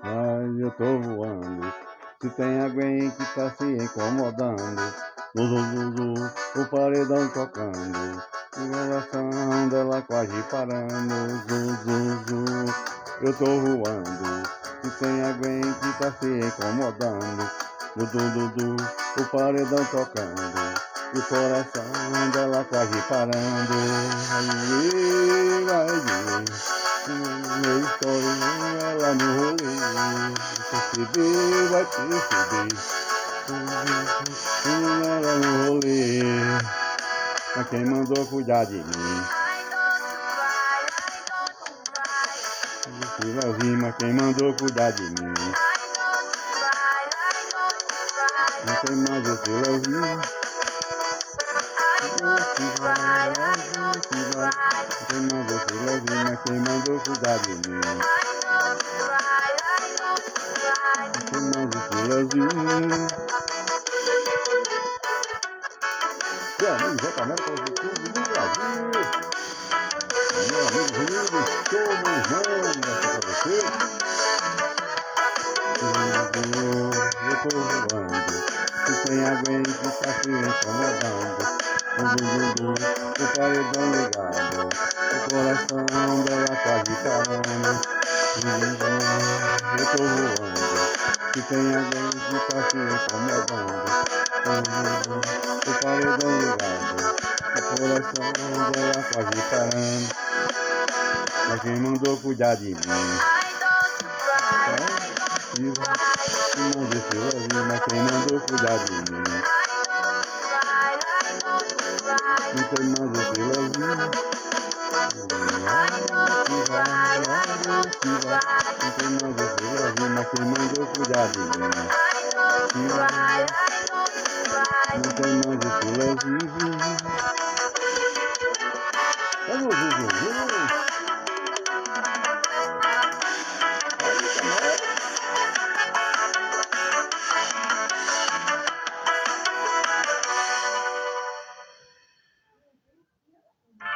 Ai, eu tô voando. Se tem alguém que tá se incomodando, Zuzuzuzu, o paredão tocando, o coração dela quase parando, Zuzuzu, eu tô voando. Se tem alguém que tá se incomodando, Dudu, o paredão tocando, e o coração dela quase parando. Aí vai eu estou ela no rolê, perceber, vai perceber. Ela no rolê, mas quem mandou cuidar de mim? Se vai vir, mas quem mandou cuidar de mim? Não tem mais o que eu vi. Não tem mais o que eu vi, mas quem mandou cuidar de mim? Não tem mais o que eu vi. Meu amigo Zé Canela, para o YouTube do Brasil. Meu amigo Rodrigo, show, meu irmão, pra você. Eu tô voando. Se tem alguém que tá se incomodando, o paredão ligado, o coração dela quase parando. Eu tô voando. Se tem alguém que tá se incomodando, o paredão ligado, o coração dela quase parando. Mas quem mandou cuidar de mim? Não disse eu ouvir, mas quem mandou cuidar de mim? Não tem mais o que eu ouvir. Não tem mais o que eu ouvir, mas quem mandou cuidar de mim? Não tem mais o que eu ouvir. Vamos,